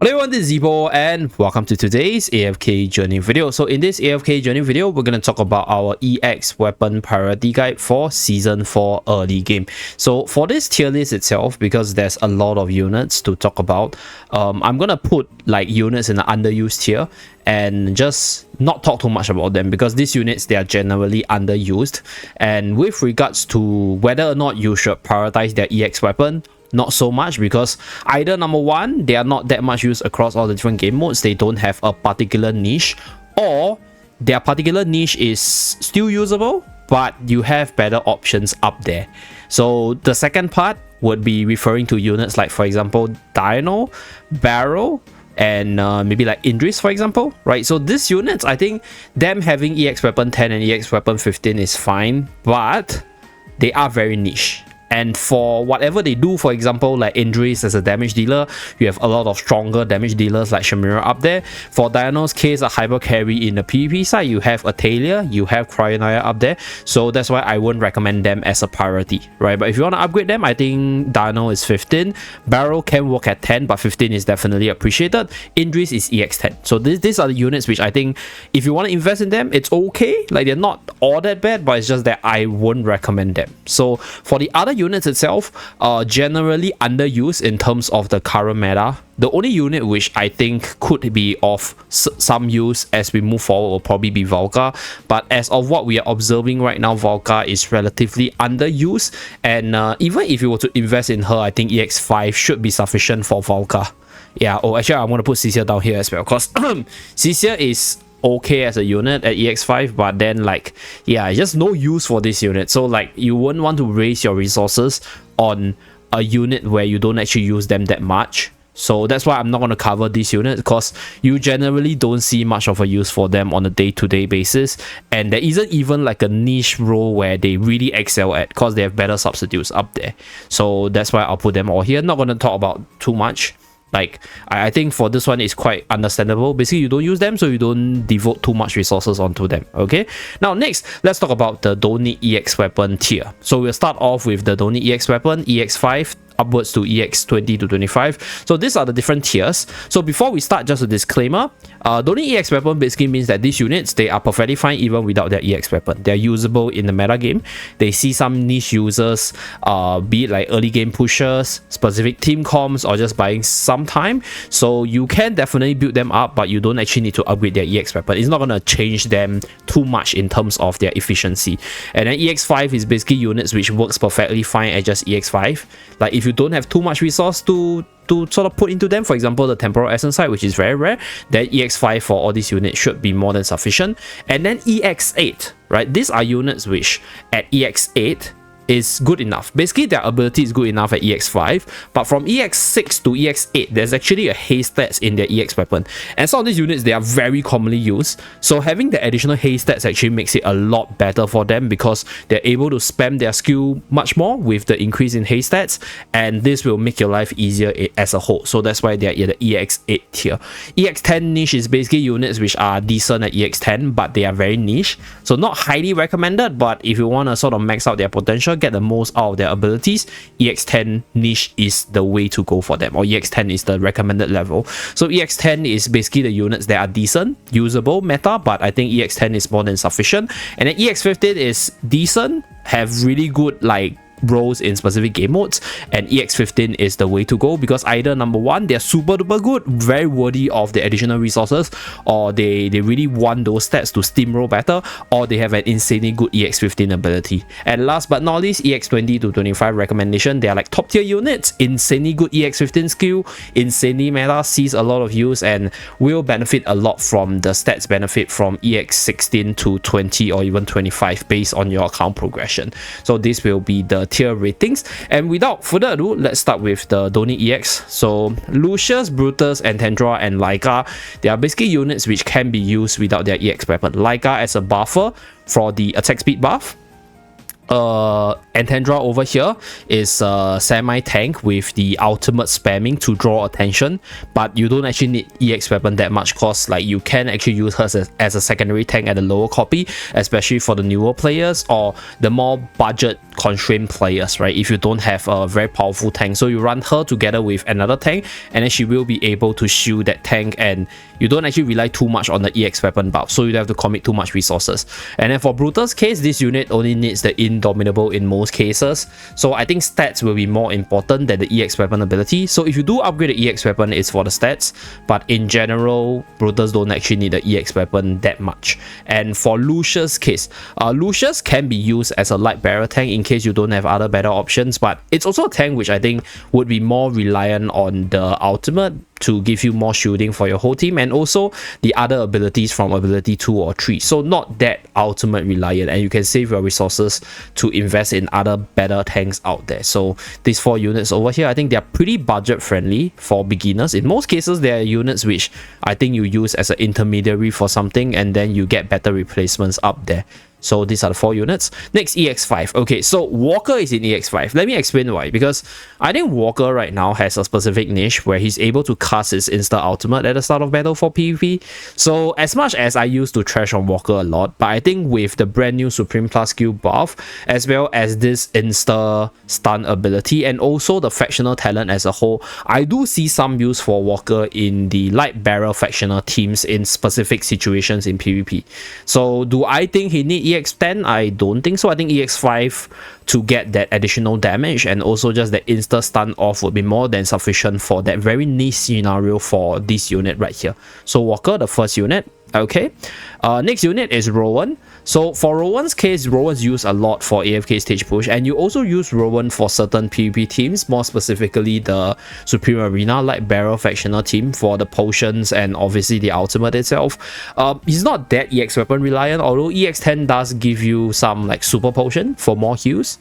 Hello everyone, this is Zeeebo and welcome to today's AFK journey video. So in this AFK journey video, we're going to talk about our EX weapon priority guide for Season 4 early game. So for this tier list itself, because there's a lot of units to talk about, I'm going to put like units in the underused tier and just not talk too much about them because these units, they are generally underused. And with regards to whether or not you should prioritize their EX weapon, not so much, because either number one, they are not that much used across all the different game modes, they don't have a particular niche, or their particular niche is still usable but you have better options up there. So the second part would be referring to units like, for example, Dino, Barrel, and maybe like Indris, for example, right? So these units, I think them having EX weapon 10 and EX weapon 15 is fine, but they are very niche. And for whatever they do, for example, like Indris as a damage dealer, you have a lot of stronger damage dealers like Shamira up there. For Dino's case, a hyper carry in the PvP side, you have Atalia, you have Cryonoia up there. So that's why I wouldn't recommend them as a priority, right? But if you want to upgrade them, I think Dino is 15. Barrel can work at 10, but 15 is definitely appreciated. Indris is EX 10. So these are the units which I think if you want to invest in them, it's okay. Like they're not all that bad, but it's just that I wouldn't recommend them. So for the other units itself are generally underused in terms of the current meta. The only unit which I think could be of some use as we move forward will probably be Valka, but as of what we are observing right now, Valka is relatively underused, and even if you were to invest in her, I think EX5 should be sufficient for Valka. Yeah, oh actually I want to put Cecil down here as well, because Cecil is okay as a unit at EX5, but then like, yeah, just no use for this unit. So like you wouldn't want to raise your resources on a unit where you don't actually use them that much. So that's why I'm not going to cover this unit, because you generally don't see much of a use for them on a day-to-day basis, and there isn't even like a niche role where they really excel at, because they have better substitutes up there. So that's why I'll put them all here. Not going to talk about too much. Like, I think for this one, it's quite understandable. Basically, you don't use them, so you don't devote too much resources onto them, okay? Now, next, let's talk about the don't need EX weapon tier. So we'll start off with the don't need EX weapon, EX5, upwards to EX20 to 25. So these are the different tiers. So before we start, just a disclaimer, don't need EX weapon basically means that these units, they are perfectly fine even without their EX weapon. They're usable in the meta game. They see some niche users, be it like early game pushers, specific team comms, or just buying some time. So you can definitely build them up, but you don't actually need to upgrade their EX weapon. It's not going to change them too much in terms of their efficiency. And then EX5 is basically units which works perfectly fine at just EX5. Like if you don't have too much resource to sort of put into them, for example the temporal essence side, which is very rare, then EX5 for all these units should be more than sufficient. And then EX8, right? These are units which at EX8 is good enough. Basically their ability is good enough at EX5, but from EX6 to EX8 there's actually a haste stats in their EX weapon, and some of these units, they are very commonly used, so having the additional haste stats actually makes it a lot better for them, because they're able to spam their skill much more with the increase in haste stats, and this will make your life easier as a whole. So that's why they're in the EX8 tier. EX10 niche is basically units which are decent at EX10, but they are very niche, so not highly recommended, but if you want to sort of max out their potential, get the most out of their abilities, EX10 niche is the way to go for them, or EX10 is the recommended level. So EX10 is basically the units that are decent, usable, meta, but I think EX10 is more than sufficient. And then EX15 is decent, have really good like roles in specific game modes, and EX15 is the way to go, because either number one, they're super duper good, very worthy of the additional resources, or they really want those stats to steamroll better, or they have an insanely good EX15 ability. And last but not least, EX20 to 25 recommendation. They are like top tier units, insanely good EX15 skill, insanely meta, sees a lot of use, and will benefit a lot from the stats benefit from EX16 to 20 or even 25 based on your account progression. So this will be the tier ratings, and without further ado, let's start with the don't need EX. So Lucius, Brutus, and Tendra, and Laika, they are basically units which can be used without their EX weapon. Laika as a buffer for the attack speed buff, Antandra over here is a semi-tank with the ultimate spamming to draw attention, but you don't actually need EX weapon that much cause like you can actually use her as a secondary tank at a lower copy, especially for the newer players or the more budget constrained players, right? If you don't have a very powerful tank, so you run her together with another tank and then she will be able to shield that tank, and you don't actually rely too much on the EX weapon buff, so you don't have to commit too much resources. And then for Brutal's case, this unit only needs the Indomitable in most cases, so I think stats will be more important than the EX weapon ability. So if you do upgrade the EX weapon, it's for the stats, but in general, Brutals don't actually need the EX weapon that much. And for Lucius' case, Lucius can be used as a light barrier tank in case you don't have other better options, but it's also a tank which I think would be more reliant on the ultimate to give you more shielding for your whole team, and also the other abilities from ability 2 or 3, so not that ultimate reliant, and you can save your resources to invest in other better tanks out there. So these 4 units over here, I think they're pretty budget friendly for beginners. In most cases, they are units which I think you use as an intermediary for something and then you get better replacements up there. So these are the 4 units. Next, EX5. Okay, so Walker is in EX5. Let me explain why. Because I think Walker right now has a specific niche where he's able to cast his Insta Ultimate at the start of battle for PvP. So as much as I used to trash on Walker a lot, but I think with the brand new Supreme Plus skill buff, as well as this Insta Stun ability, and also the Factional talent as a whole, I do see some use for Walker in the Light Barrel Factional teams in specific situations in PvP. So do I think he needs EX10? I don't think so. I think EX5 to get that additional damage and also just the insta stun off would be more than sufficient for that very niche scenario for this unit right here. So Walker, the first unit. Okay, next unit is Rowan. So for Rowan's case, Rowan's used a lot for AFK stage push, and you also use Rowan for certain PvP teams, more specifically the Supreme Arena Light Barrel Factional team for the potions and obviously the ultimate itself. He's not that EX weapon reliant, although EX10 does give you some like super potion for more heals.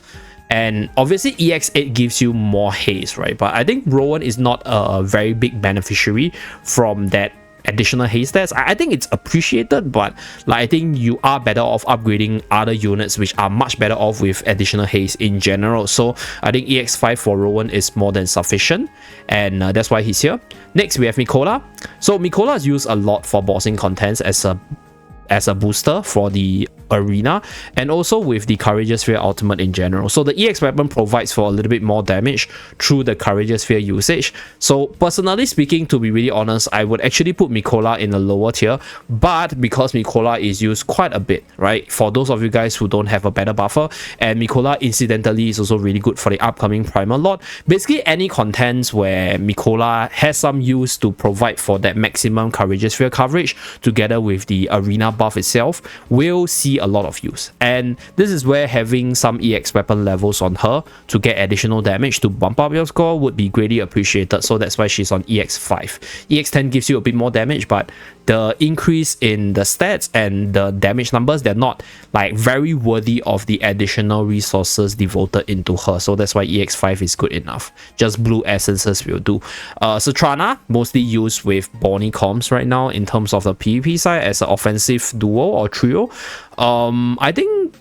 And obviously EX8 gives you more haste, right? But I think Rowan is not a very big beneficiary from that additional haste stats. I think it's appreciated, but like I think you are better off upgrading other units which are much better off with additional haste in general. So I think EX5 for Rowan is more than sufficient, and that's why he's here. Next we have Mikola. So Mikola is used a lot for bossing contents as a booster for the arena, and also with the Courageous Sphere ultimate in general. So the EX weapon provides for a little bit more damage through the Courageous Sphere usage. So personally speaking, to be really honest, I would actually put Mikola in a lower tier, but because Mikola is used quite a bit, right? For those of you guys who don't have a better buffer, and Mikola incidentally is also really good for the upcoming Primal lot. Basically any contents where Mikola has some use to provide for that maximum Courageous Sphere coverage together with the arena buff itself will see a lot of use, and this is where having some EX weapon levels on her to get additional damage to bump up your score would be greatly appreciated. So that's why she's on EX5. EX10 gives you a bit more damage, but the increase in the stats and the damage numbers, they're not like very worthy of the additional resources devoted into her. So that's why EX5 is good enough. Just blue essences will do. Citrana, mostly used with Bonnie comms right now in terms of the PvP side as an offensive duo or trio. I think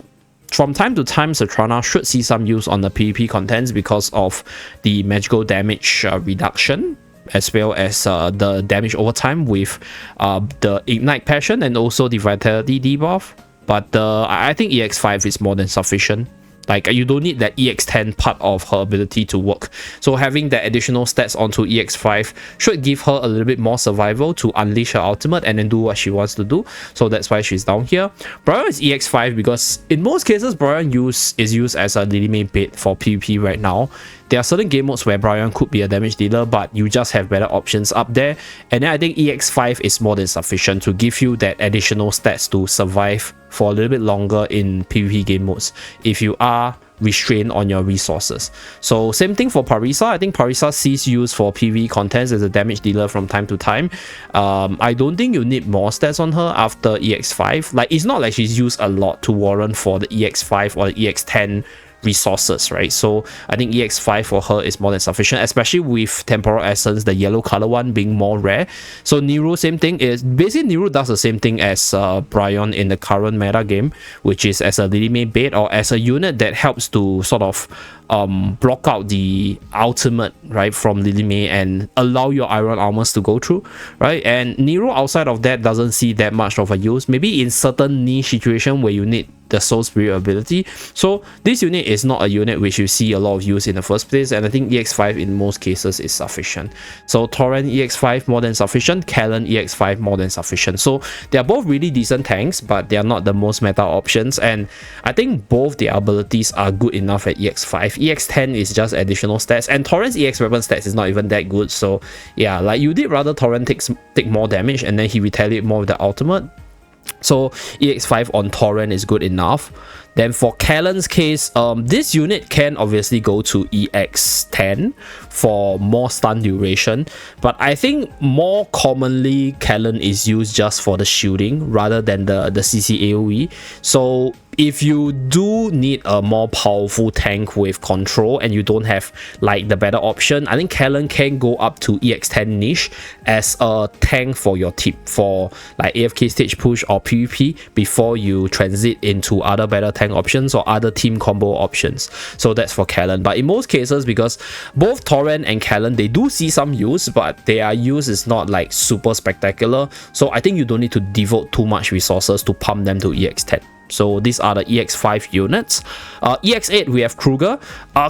from time to time, Citrana should see some use on the PvP contents because of the magical damage reduction, as well as the damage over time with the Ignite Passion and also the Vitality debuff. But I think EX5 is more than sufficient. Like, you don't need that EX10 part of her ability to work. So having that additional stats onto EX5 should give her a little bit more survival to unleash her ultimate and then do what she wants to do. So that's why she's down here. Brian is EX5 because in most cases, Brian is used as a Lily Main bait for PvP right now. There are certain game modes where Brian could be a damage dealer, but you just have better options up there. And then I think EX5 is more than sufficient to give you that additional stats to survive for a little bit longer in PvP game modes if you are restrained on your resources. So same thing for Parisa. I think Parisa sees use for PvE contents as a damage dealer from time to time. I don't think you need more stats on her after EX5. Like, it's not like she's used a lot to warrant for the EX5 or the EX10 resources, right? So I think EX5 for her is more than sufficient, especially with Temporal Essence, the yellow color one being more rare. So Nero, same thing. Is basically Nero does the same thing as Bryon in the current meta game, which is as a Lily May bait or as a unit that helps to sort of block out the ultimate, right, from Lily May and allow your iron armors to go through, right? And Nero outside of that doesn't see that much of a use, maybe in certain niche situation where you need the Soul Spirit ability. So this unit is not a unit which you see a lot of use in the first place, and I think EX5 in most cases is sufficient. So Torrent EX5 more than sufficient, Kellen EX5 more than sufficient. So they are both really decent tanks, but they are not the most meta options, and I think both their abilities are good enough at EX5. EX10 is just additional stats, and Torrent's EX weapon stats is not even that good. So yeah, like you did rather Torrent take more damage and then he retaliate more with the ultimate. So EX5 on Torrent is good enough. Then for Kellen's case, this unit can obviously go to EX10 for more stun duration, but I think more commonly Kellen is used just for the shielding rather than the CC AoE. So if you do need a more powerful tank with control and you don't have like the better option, I think Kellen can go up to EX10 niche as a tank for your team for like AFK stage push or PvP before you transit into other better tank options or other team combo options. So that's for Kellen. But in most cases, because both Torrent and Kellen, they do see some use, but their use is not like super spectacular. So I think you don't need to devote too much resources to pump them to EX10. So these are the EX5 units. EX8, we have Kruger.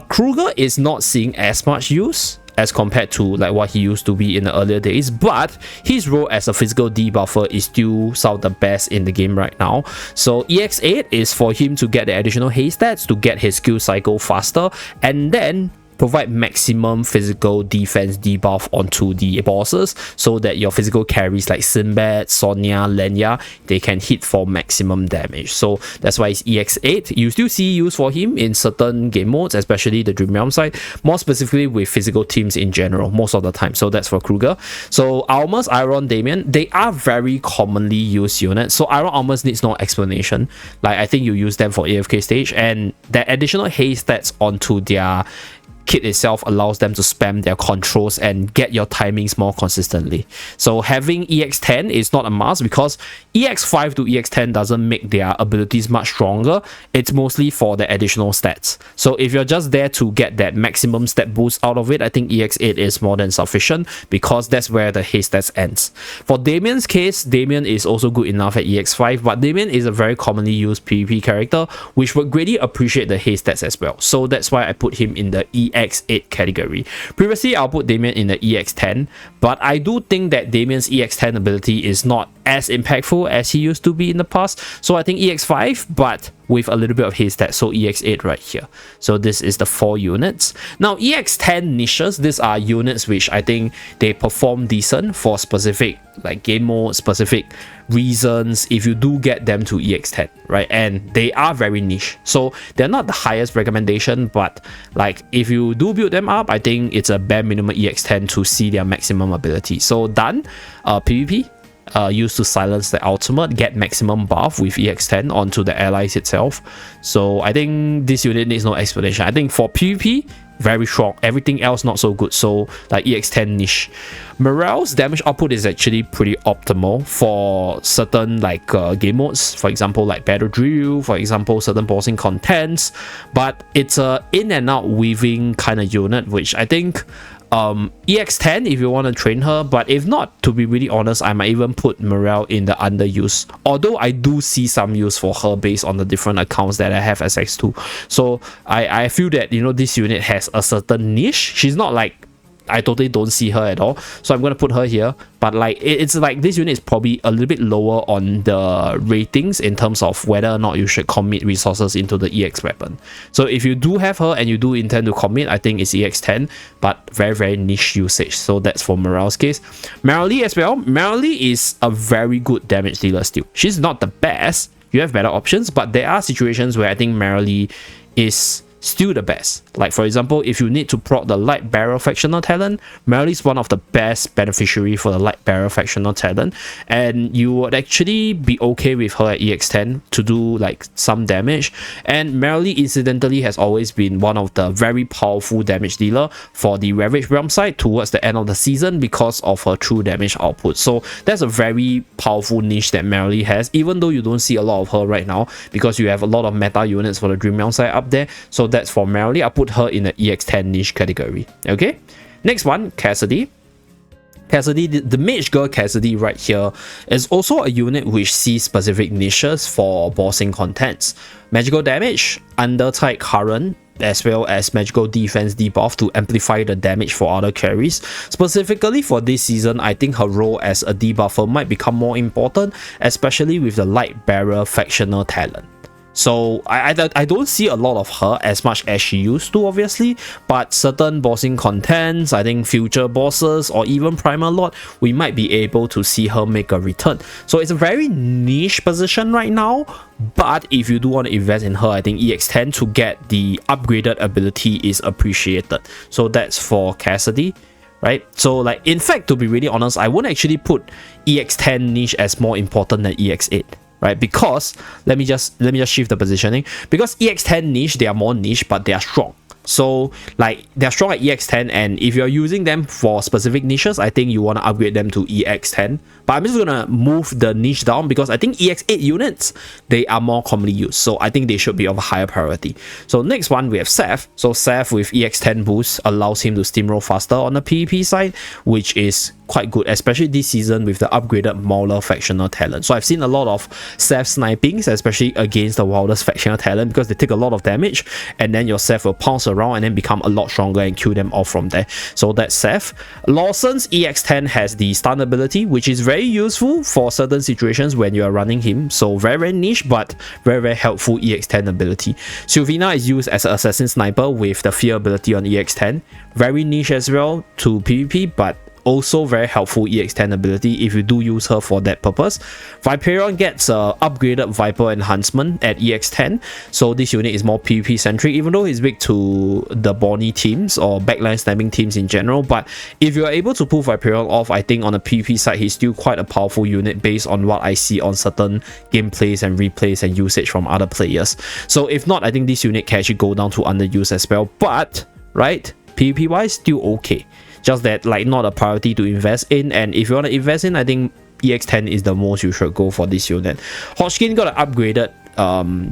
Kruger is not seeing as much use as compared to like what he used to be in the earlier days, but his role as a physical debuffer is still some of the best in the game right now. So EX8 is for him to get the additional haste stats to get his skill cycle faster, and then provide maximum physical defense debuff onto the bosses so that your physical carries like Sinbad, Sonya, Lenya, they can hit for maximum damage. So that's why it's EX8. You still see use for him in certain game modes, especially the Dream Realm side, more specifically with physical teams in general, most of the time. So that's for Kruger. So Almas, Iron, Damien, they are very commonly used units. So Iron Almas needs no explanation. Like I think you use them for AFK stage, and that additional haste stats onto their kit itself allows them to spam their controls and get your timings more consistently. So having EX10 is not a must because EX5 to EX10 doesn't make their abilities much stronger. It's mostly for the additional stats. So if you're just there to get that maximum stat boost out of it, I think EX8 is more than sufficient because that's where the haste stats ends. For Damien's case, Damien is also good enough at EX5, but Damien is a very commonly used PvP character which would greatly appreciate the haste stats as well. So that's why I put him in the EX8 category. Previously, I'll put Damien in the EX10, but I do think that Damien's EX10 ability is not as impactful as he used to be in the past. So I think EX5, but with a little bit of haste stats, so EX8 right here. So this is the 4 units. Now EX10 niches, these are units which I think they perform decent for specific like game mode, specific reasons if you do get them to EX10, right? And they are very niche, so they're not the highest recommendation, but like if you do build them up, I think it's a bare minimum EX10 to see their maximum ability. So done, PvP, used to silence the ultimate, get maximum buff with EX10 onto the allies itself. So I think this unit needs no explanation. I think for PvP, very strong. Everything else not so good. So like EX10 niche. Morale's damage output is actually pretty optimal for certain like game modes. For example, like Battle Drill, for example, certain bossing contents. But it's a in and out weaving kind of unit, which I think EX10 if you want to train her, but if not, to be really honest, I might even put Morale in the underused, although I do see some use for her based on the different accounts that I have access to. So I feel that, you know, this unit has a certain niche. She's not like, I totally don't see her at all, so I'm going to put her here, but like it's like this unit is probably a little bit lower on the ratings in terms of whether or not you should commit resources into the EX weapon. So if you do have her and you do intend to commit, I think it's EX10, but very niche usage. So that's for Morale's case. Marilee as well. Marilee is a very good damage dealer still. She's not the best, you have better options, but there are situations where I think Marilee is still the best. Like for example, if you need to proc the light barrel factional talent, Merrily is one of the best beneficiary for the light barrel factional talent, and you would actually be okay with her at EX10 to do like some damage. And Merrily incidentally has always been one of the very powerful damage dealer for the Ravage Realm side towards the end of the season because of her true damage output. So that's a very powerful niche that Merrily has, even though you don't see a lot of her right now because you have a lot of meta units for the Dream Realm side up there. So that's for Merrily. I put her in the EX10 niche category. Okay, next one, Cassidy. Cassidy, the mage girl Cassidy right here is also a unit which sees specific niches for bossing contents. Magical damage, under-type current, as well as magical defense debuff to amplify the damage for other carries. Specifically for this season, I think her role as a debuffer might become more important, especially with the light barrel factional talent. So I don't see a lot of her as much as she used to, obviously, but certain bossing contents, I think future bosses or even Primal Lord, we might be able to see her make a return. So it's a very niche position right now, but if you do want to invest in her, I think EX10 to get the upgraded ability is appreciated. So that's for Cassidy, right? So like, in fact, to be really honest, I wouldn't actually put EX10 niche as more important than EX8. Right, because let me just shift the positioning, because EX10 niche, they are more niche but they are strong. So like, they're strong at EX10, and if you're using them for specific niches, I think you want to upgrade them to EX10. But I'm just gonna move the niche down because I think EX8 units, they are more commonly used, so I think they should be of a higher priority. So next one, we have Seth. So Seth with EX10 boost allows him to steamroll faster on the PvP side, which is quite good, especially this season with the upgraded Mauler factional talent. So I've seen a lot of Seth snipings, especially against the wildest factional talent, because they take a lot of damage, and then your Seth will pounce around and then become a lot stronger and kill them off from there. So that's Seth. Lawson's EX10 has the stun ability, which is very useful for certain situations when you are running him. So very niche, but very helpful EX10 ability. Sylvina is used as an assassin sniper with the fear ability on EX10. Very niche as well to PvP, but also very helpful EX10 ability if you do use her for that purpose. Viperion gets upgraded Viper enhancement at EX10, so this unit is more PvP centric, even though he's weak to the Bonnie teams or backline sniping teams in general. But if you are able to pull Viperion off, I think on the PvP side he's still quite a powerful unit based on what I see on certain gameplays and replays and usage from other players. So if not, I think this unit can actually go down to underuse as well, but right, PvP wise still okay. Just that like not a priority to invest in, and if you want to invest in, I think EX10 is the most you should go for this unit. Hodgkin got an upgraded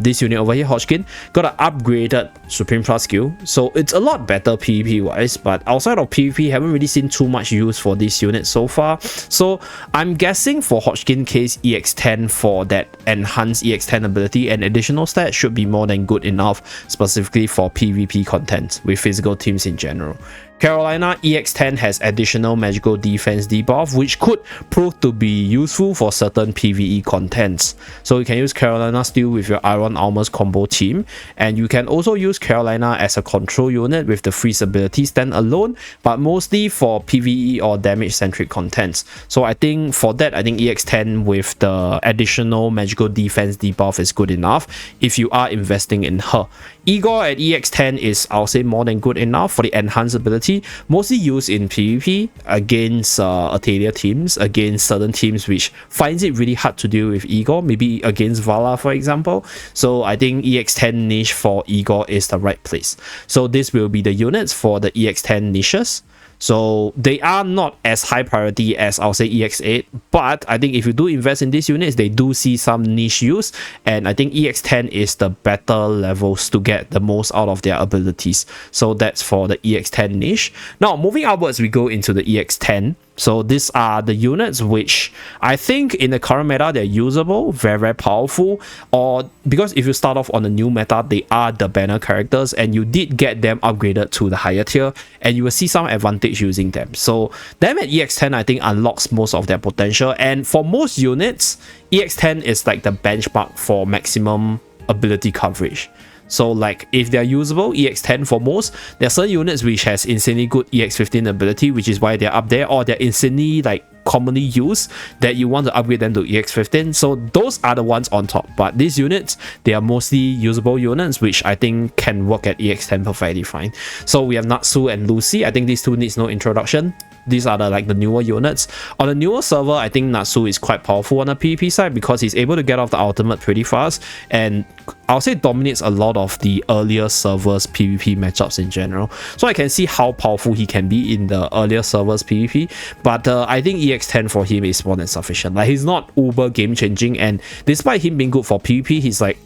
this unit over here. Hodgkin got an upgraded Supreme Plus skill, so it's a lot better PvP wise, but outside of PvP haven't really seen too much use for this unit so far. So I'm guessing for Hodgkin case, EX10 for that enhanced EX10 ability and additional stats should be more than good enough, specifically for PvP content with physical teams in general. Carolina EX10 has additional magical defense debuff, which could prove to be useful for certain PvE contents. So you can use Carolina still with your Iron Armors combo team, and you can also use Carolina as a control unit with the freeze ability stand alone, but mostly for PvE or damage centric contents. So I think for that, I think EX10 with the additional magical defense debuff is good enough if you are investing in her. Igor at EX10 is, I'll say, more than good enough for the enhanced ability, mostly used in PvP against Atalia teams, against certain teams which finds it really hard to deal with Igor, maybe against Vala for example. So I think EX10 niche for Igor is the right place. So this will be the units for the EX10 niches. So they are not as high priority as I'll say EX8, but I think if you do invest in these units, they do see some niche use, and I think EX10 is the better levels to get the most out of their abilities. So that's for the EX10 niche. Now moving upwards, we go into the EX10. So these are the units which I think in the current meta they're usable, very powerful, or because if you start off on the new meta, they are the banner characters and you did get them upgraded to the higher tier and you will see some advantage using them. So them at EX10 I think unlocks most of their potential, and for most units EX10 is like the benchmark for maximum ability coverage. So like if they're usable, EX10 for most. There are certain units which has insanely good EX15 ability, which is why they're up there, or they're insanely like commonly used that you want to upgrade them to EX15. So those are the ones on top. But these units, they are mostly usable units, which I think can work at EX10 perfectly fine. So we have Natsu and Lucy. I think these two needs no introduction. These are the newer units. On the newer server, I think Natsu is quite powerful on the PvP side because he's able to get off the ultimate pretty fast, and I'll say dominates a lot of the earlier servers PvP matchups in general. So I can see how powerful he can be in the earlier servers PvP, but I think EX10 for him is more than sufficient. Like, he's not uber game changing, and despite him being good for PvP, he's like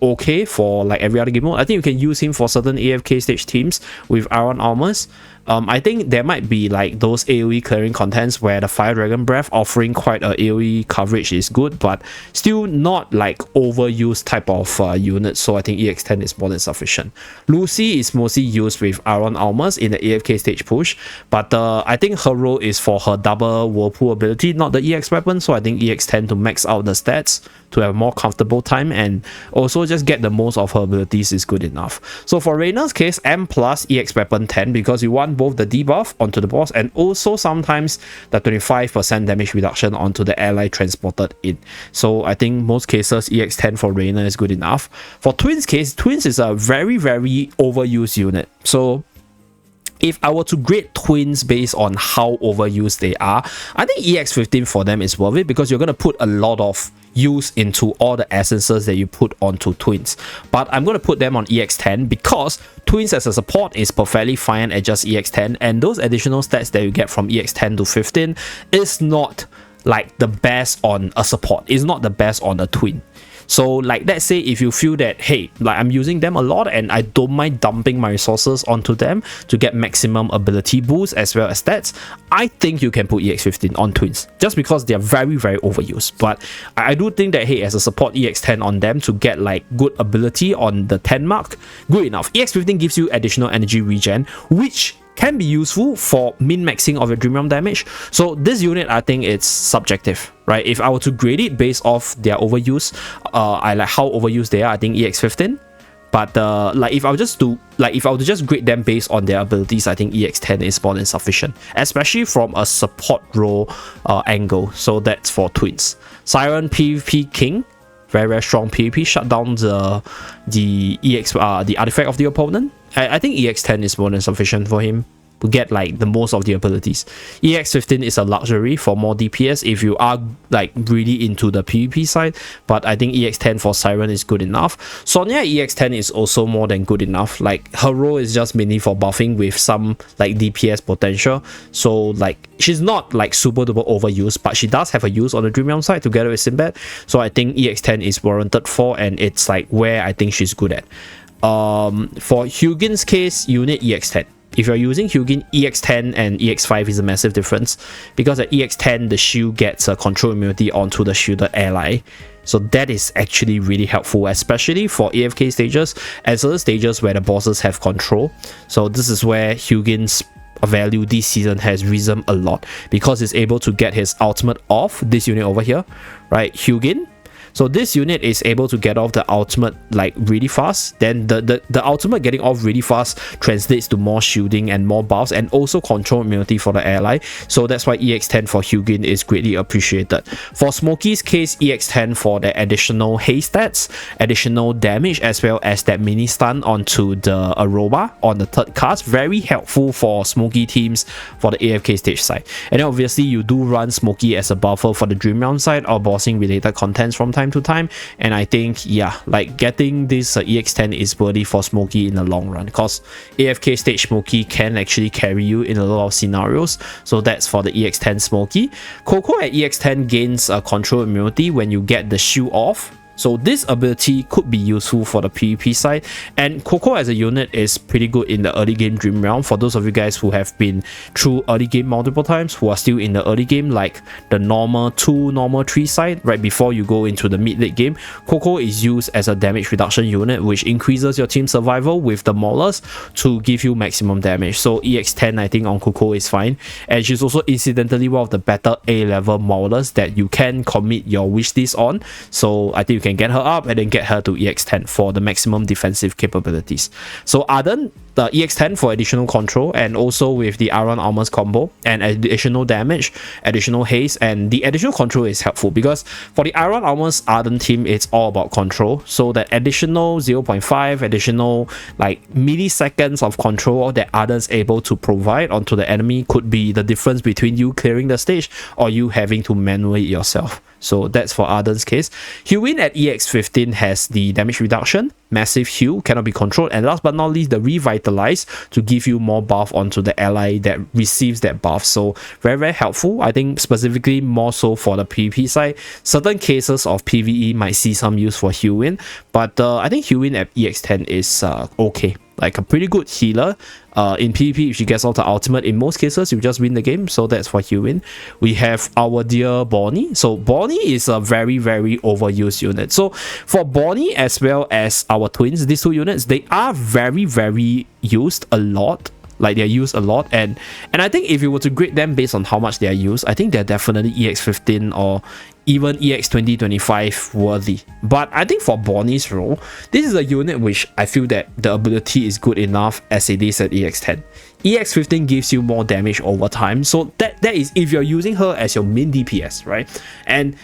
okay for like every other game mode. I think you can use him for certain AFK stage teams with Iron Armors. I think there might be like those AoE clearing contents where the Fire Dragon Breath offering quite a AoE coverage is good, but still not like overused type of unit. So I think EX10 is more than sufficient. Lucy is mostly used with Iron Armors in the AFK stage push, but I think her role is for her double Whirlpool ability, not the EX weapon. So I think EX10 to max out the stats to have a more comfortable time and also just get the most of her abilities is good enough. So for Reina's case, M plus EX weapon 10 because you want both the debuff onto the boss and also sometimes the 25% damage reduction onto the ally transported in. So I think most cases EX10 for Reina is good enough. For Twins case, Twins is a very overused unit. So if I were to grade Twins based on how overused they are, I think EX15 for them is worth it because you're going to put a lot of use into all the essences that you put onto Twins. But I'm going to put them on EX10 because Twins as a support is perfectly fine at just EX10, and those additional stats that you get from EX10 to 15 is not like the best on a support. It's not the best on a Twin. So like, let's say if you feel that, hey, like I'm using them a lot and I don't mind dumping my resources onto them to get maximum ability boost as well as stats, I think you can put EX15 on Twins just because they're very overused. But I do think that, hey, as a support, EX10 on them to get like good ability on the 10 mark, good enough. EX15 gives you additional energy regen, which can be useful for min-maxing of your Dream Realm damage. So this unit, I think it's subjective, right? If I were to grade it based off their overuse, I like how overused they are, I think EX15. But like if I were to just grade them based on their abilities, I think EX10 is more than sufficient, especially from a support role angle. So that's for Twins. Siren PvP King, very strong PvP, shut down the artifact of the opponent. I think EX10 is more than sufficient for him to get like the most of the abilities. EX15 is a luxury for more DPS if you are like really into the PvP side, but I think EX10 for Siren is good enough. Sonya EX10 is also more than good enough. Like, her role is just mainly for buffing with some like DPS potential. So like, she's not like super duper overused, but she does have a use on the Dream Realm side together with Sinbad. So I think EX10 is warranted for, and it's like where I think she's good at. For Hugin's case, you need EX10. If you're using Hugin, EX10 and EX5 is a massive difference because at EX10 the shield gets a control immunity onto the shielded ally. So that is actually really helpful, especially for AFK stages and certain stages where the bosses have control. So this is where Hugin's value this season has risen a lot because he's able to get his ultimate off this unit over here, right? Hugin. So this unit is able to get off the ultimate like really fast. Then the ultimate getting off really fast translates to more shielding and more buffs and also control immunity for the ally. So that's why EX10 for Hugin is greatly appreciated. For Smokey's case, EX10 for the additional haste stats, additional damage, as well as that mini stun onto the Aroba on the third cast. Very helpful for Smokey teams for the AFK stage side. And then obviously you do run Smokey as a buffer for the Dream Realm side or bossing related contents from time to time, and I think, yeah, like getting this EX10 is worthy for Smokey in the long run because AFK stage Smokey can actually carry you in a lot of scenarios. So that's for the EX10 Smokey. Coco at EX10 gains a control immunity when you get the shield off. So this ability could be useful for the PvP side, and Coco as a unit is pretty good in the early game Dream Realm. For those of you guys who have been through early game multiple times, who are still in the early game, like the normal 2, normal 3 side, right before you go into the mid-late game, Coco is used as a damage reduction unit, which increases your team survival with the Maulers to give you maximum damage. So EX10 I think on Coco is fine, and she's also incidentally one of the better A-level Maulers that you can commit your wishlist on. So I think you can get her up and then get her to EX10 for the maximum defensive capabilities. So Arden, the EX10 for additional control, and also with the Iron Armors combo and additional damage, additional haste, and the additional control is helpful because for the Iron Armors Arden team, it's all about control. So that additional 0.5 additional like milliseconds of control that Arden's able to provide onto the enemy could be the difference between you clearing the stage or you having to manually it yourself. So that's for Arden's case. Hewin at EX15 has the damage reduction, massive heal, cannot be controlled, and last but not least, the revitalize to give you more buff onto the ally that receives that buff. So very, very helpful. I think specifically more so for the PvP side. Certain cases of PvE might see some use for Hewin, but I think Hewin at EX10 is okay. Like a pretty good healer. In PvP, if she gets off the ultimate, in most cases, you just win the game. So that's for Hewin. We have our dear Bonnie. So Bonnie is a very, very overused unit. So for Bonnie as well as our twins, these two units, they are very, very used a lot. Like they're used a lot, and I think if you were to grade them based on how much they are used, I think they're definitely EX15 or even EX2025 worthy. But I think for Bonnie's role, this is a unit which I feel that the ability is good enough as it is at EX10. EX15 gives you more damage over time, so that is if you're using her as your main DPS, right? And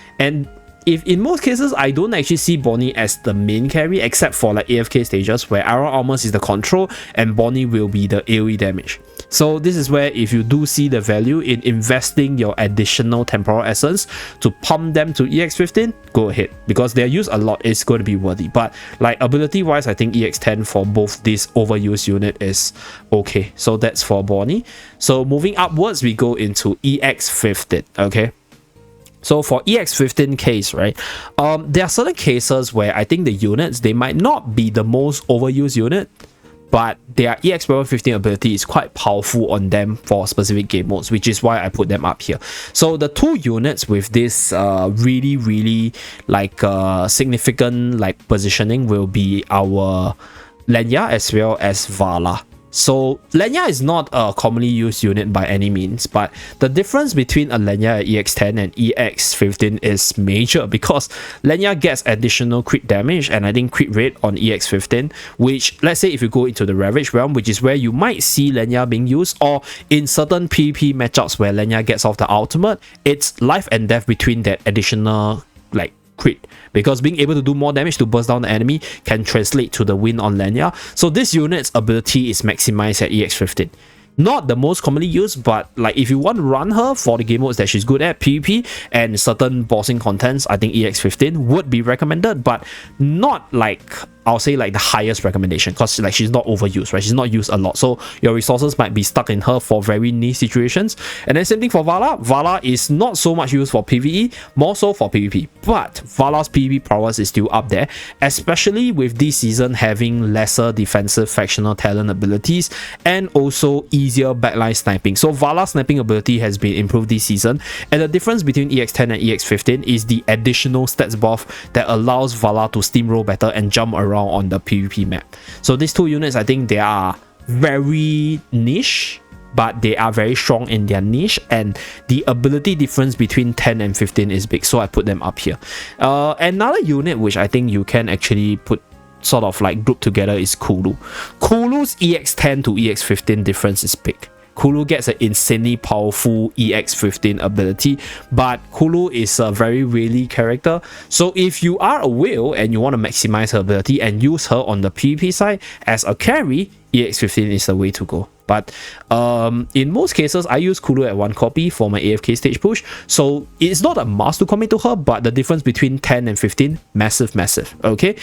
if in most cases, I don't actually see Bonnie as the main carry, except for like AFK stages where Iron Armors is the control and Bonnie will be the AoE damage. So this is where if you do see the value in investing your additional temporal essence to pump them to EX15, go ahead, because they're used a lot, it's going to be worthy. But like ability wise, I think EX10 for both this overused unit is okay. So that's for Bonnie. So moving upwards, we go into EX15, okay? So for EX15 case, right, there are certain cases where I think the units, they might not be the most overused unit, but their EX15 ability is quite powerful on them for specific game modes, which is why I put them up here. So the two units with this really like significant like positioning will be our Lenya as well as Vala. So Lenya is not a commonly used unit by any means, but the difference between a Lenya at EX10 and EX15 is major because Lenya gets additional crit damage and I think crit rate on EX15, which let's say if you go into the Ravage realm, which is where you might see Lenya being used, or in certain PvP matchups where Lenya gets off the ultimate, it's life and death between that additional like crit, because being able to do more damage to burst down the enemy can translate to the win on Lenya. So this unit's ability is maximized at EX15. Not the most commonly used, but like if you want to run her for the game modes that she's good at, PvP and certain bossing contents, I think EX15 would be recommended, but not like I'll say like the highest recommendation, because like she's not overused, right? She's not used a lot, so your resources might be stuck in her for very niche situations. And then same thing for Vala. Vala is not so much used for PvE, more so for PvP, but Vala's PvP prowess is still up there, especially with this season having lesser defensive factional talent abilities and also easier backline sniping. So Vala's sniping ability has been improved this season, and the difference between EX10 and EX15 is the additional stats buff that allows Vala to steamroll better and jump around on the PvP map. So these two units, I think they are very niche, but they are very strong in their niche, and the ability difference between 10 and 15 is big, so I put them up here. Another unit which I think you can actually put sort of like group together is Kulu. Kulu's EX10 to EX15 difference is big. Kulu gets an insanely powerful EX15 ability, but Kulu is a very wily character. So if you are a whale and you want to maximize her ability and use her on the PvP side as a carry, EX15 is the way to go. But in most cases, I use Kulu at 1 copy for my AFK stage push, so it's not a must to commit to her, but the difference between 10 and 15, massive, okay?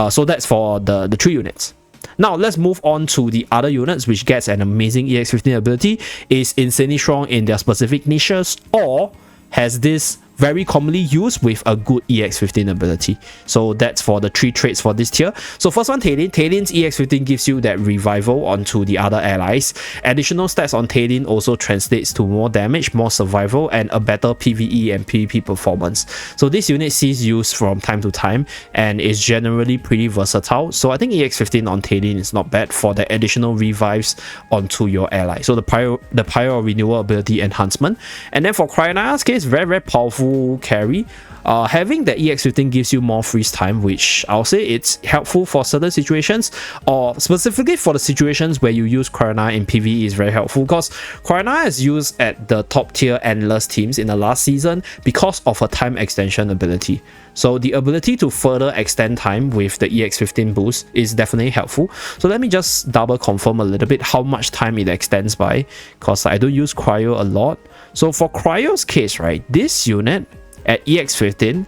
So that's for the 3 units. Now let's move on to the other units, which gets an amazing EX15 ability, is insanely strong in their specific niches, or has this very commonly used with a good EX15 ability. So that's for the 3 traits for this tier. So first one, Talin. Talin's EX15 gives you that revival onto the other allies. Additional stats on Talin also translates to more damage, more survival, and a better PvE and PvP performance. So this unit sees use from time to time and is generally pretty versatile. So I think EX15 on Talin is not bad for the additional revives onto your ally. So the prior renewal ability enhancement. And then for Cryonaya's case, very powerful helpful carry. Having the EX15 gives you more freeze time, which I'll say it's helpful for certain situations, or specifically for the situations where you use Quarana in PvE is very helpful, because Quarana is used at the top tier endless teams in the last season because of her time extension ability. So the ability to further extend time with the EX15 boost is definitely helpful. So let me just double confirm a little bit how much time it extends by, because I don't use Cryo a lot. So for Cryo's case, right, this unit at EX15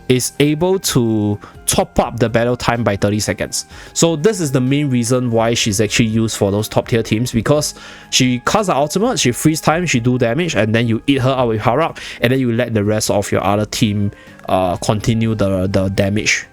is able to top up the battle time by 30 seconds. So this is the main reason why she's actually used for those top tier teams, because she casts her ultimate, she freeze time, she do damage, and then you eat her out with Harak, and then you let the rest of your other team continue the damage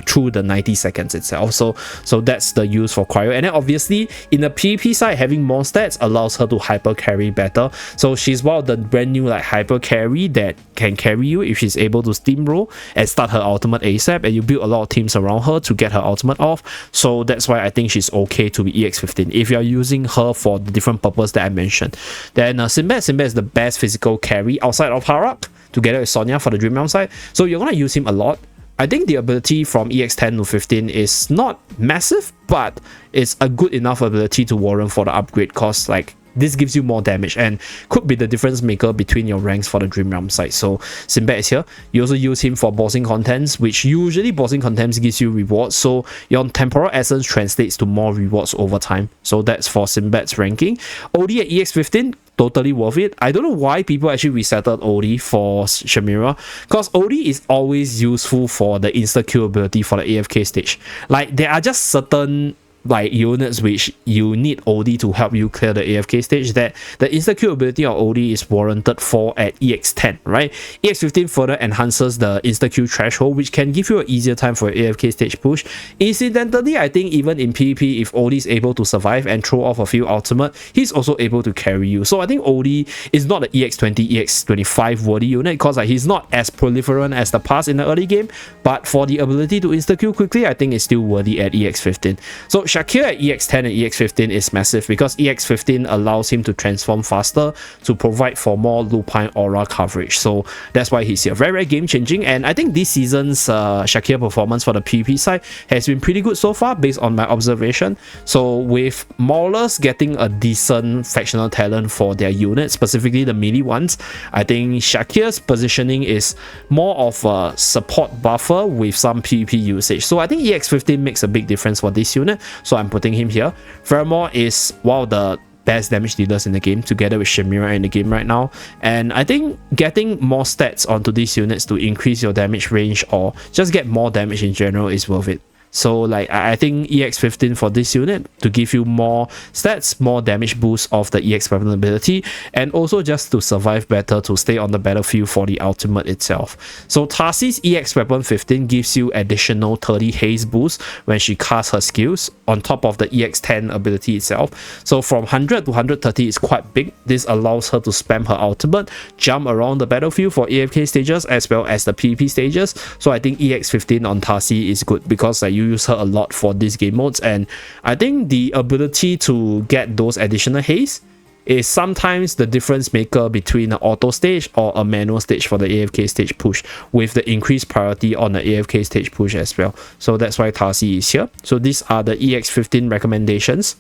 through the 90 seconds itself. So that's the use for Cryo. And then obviously in the PvP side, having more stats allows her to hyper carry better. So she's one of the brand new like hyper carry that can carry you if she's able to steamroll and start her ultimate ASAP, and you build a lot of teams around her to get her ultimate off. So that's why I think she's okay to be EX15 if you're using her for the different purpose that I mentioned. Then Sinbad is the best physical carry outside of Harak, together with Sonya for the Dream Realm side. So you're gonna use him a lot. I think the ability from EX10 to 15 is not massive, but it's a good enough ability to warrant for the upgrade, cause like this gives you more damage and could be the difference maker between your ranks for the Dream Realm side. So Sinbad is here. You also use him for bossing contents, which usually bossing contents gives you rewards, so your temporal essence translates to more rewards over time. So that's for Sinbad's ranking. OD at EX15, totally worth it. I don't know why people actually resetted OD for Shamira, because OD is always useful for the insta-kill ability for the AFK stage. Like there are just certain like units which you need OD to help you clear the AFK stage that the insta-kill ability of OD is warranted for at EX10, right? EX15 further enhances the insta-kill threshold, which can give you an easier time for your AFK stage push. Incidentally, I think even in PvP, if OD is able to survive and throw off a few ultimate, he's also able to carry you. So I think OD is not the EX20, EX25 worthy unit, because like, he's not as proliferant as the past in the early game, but for the ability to insta-kill quickly, I think it's still worthy at EX15. So Shakir at EX10 and EX15 is massive, because EX15 allows him to transform faster to provide for more Lupine aura coverage. So that's why he's here. Very, very game changing. And I think this season's Shakir performance for the PvP side has been pretty good so far based on my observation. So with Maulers getting a decent factional talent for their units, specifically the melee ones, I think Shakir's positioning is more of a support buffer with some PvP usage. So I think EX15 makes a big difference for this unit. So I'm putting him here. Fermor is one of the best damage dealers in the game, together with Shamira in the game right now. And I think getting more stats onto these units to increase your damage range or just get more damage in general is worth it. So like I think EX15 for this unit to give you more stats, more damage boost of the EX weapon ability, and also just to survive better, to stay on the battlefield for the ultimate itself. So Tarsi's EX weapon 15 gives you additional 30 haste boost when she casts her skills on top of the EX10 ability itself. So from 100 to 130 is quite big. This allows her to spam her ultimate, jump around the battlefield for AFK stages as well as the PvP stages. So I think EX15 on Tarsi is good, because you use her a lot for these game modes, and I think the ability to get those additional haste is sometimes the difference maker between an auto stage or a manual stage for the AFK stage push, with the increased priority on the AFK stage push as well. So that's why Tarsi is here. So these are the EX15 recommendations.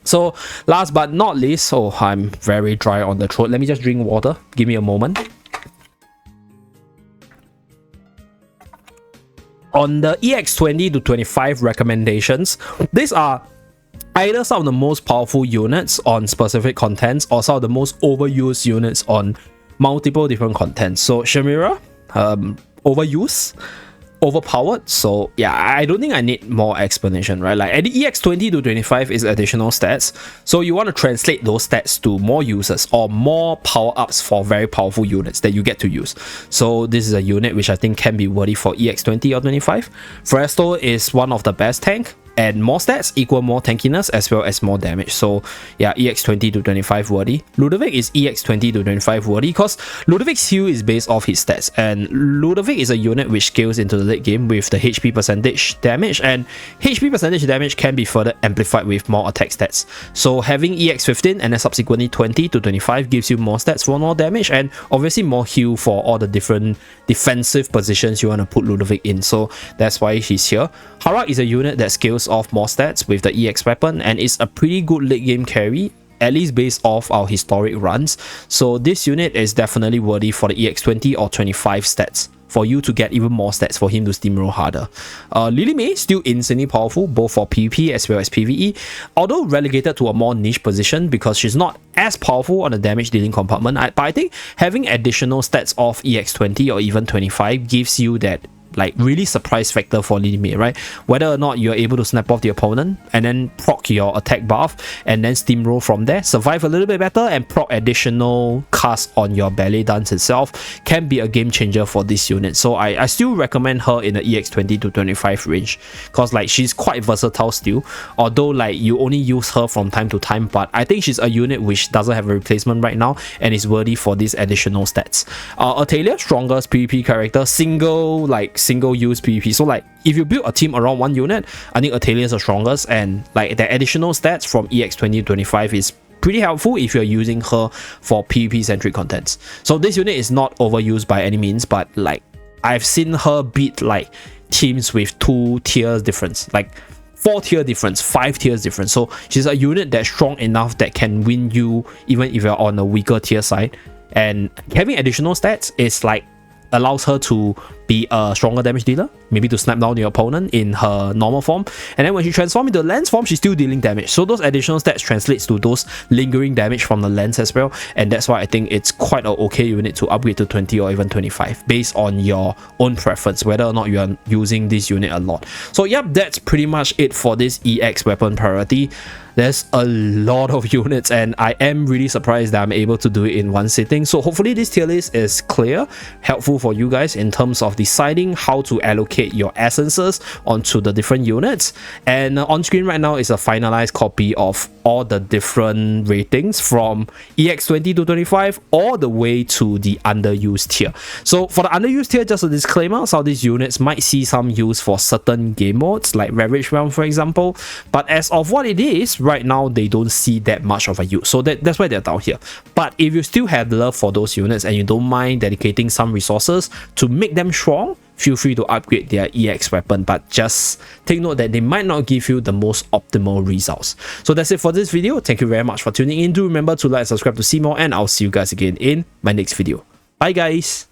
So last but not least, I'm very dry on the throat. Let me just drink water. Give me a moment. On the EX20 to 25 recommendations, these are either some of the most powerful units on specific contents or some of the most overused units on multiple different contents. So Shamira, overused, overpowered. So yeah, I don't think I need more explanation, right? Like at the EX20 to 25 is additional stats, so you want to translate those stats to more users or more power-ups for very powerful units that you get to use. So this is a unit which I think can be worthy for EX20 or 25. Fresto is one of the best tank. and more stats equal more tankiness as well as more damage. So yeah, EX 20 to 25 worthy. Ludovic is EX 20 to 25 worthy because Ludovic's heal is based off his stats, and Ludovic is a unit which scales into the late game with the HP percentage damage, and HP percentage damage can be further amplified with more attack stats. So having EX 15 and then subsequently 20 to 25 gives you more stats for more damage, and obviously more heal for all the different defensive positions you want to put Ludovic in. So that's why he's here. Hara is a unit that scales off more stats with the EX weapon and is a pretty good late game carry, at least based off our historic runs. So this unit is definitely worthy for the EX 20 or 25 stats for you to get even more stats for him to steamroll harder. Lily May still insanely powerful both for PvP as well as PvE, although relegated to a more niche position because she's not as powerful on the damage dealing compartment. But I think having additional stats of EX 20 or even 25 gives you that like really surprise factor for Lily May, right? Whether or not you're able to snap off the opponent and then proc your attack buff and then steamroll from there, survive a little bit better and proc additional cast on your ballet dance itself can be a game changer for this unit. So I still recommend her in the EX 20 to 25 range because like she's quite versatile still, although like you only use her from time to time, but I think she's a unit which doesn't have a replacement right now and is worthy for these additional stats. Atalia, strongest PvP character, single use PvP. So like if you build a team around one unit, I think Atalia is the strongest, and like the additional stats from EX 20 to 25 is pretty helpful if you're using her for PvP centric contents. So this unit is not overused by any means, but like I've seen her beat like teams with 2 tiers difference, like 4 tier difference, 5 tiers difference. So she's a unit that's strong enough that can win you even if you're on a weaker tier side, and having additional stats is like allows her to be a stronger damage dealer, maybe to snap down your opponent in her normal form, and then when she transforms into lens form, she's still dealing damage. So those additional stats translates to those lingering damage from the lens as well, and that's why I think it's quite an okay unit to upgrade to 20 or even 25 based on your own preference, whether or not you are using this unit a lot. So yep, that's pretty much it for this EX weapon priority. There's a lot of units and I am really surprised that I'm able to do it in one sitting. So hopefully this tier list is clear, helpful for you guys in terms of deciding how to allocate your essences onto the different units. And on screen right now is a finalized copy of all the different ratings from EX 20 to 25 all the way to the underused tier. So for the underused tier, just a disclaimer, some of these units might see some use for certain game modes like Ravage Realm for example, but as of what it is right now, they don't see that much of a use, so that's why they're down here. But if you still have love for those units and you don't mind dedicating some resources to make them strong, feel free to upgrade their EX weapon, but just take note that they might not give you the most optimal results. So that's it for this video. Thank you very much for tuning in. Do remember to like and subscribe to see more, and I'll see you guys again in my next video. Bye guys.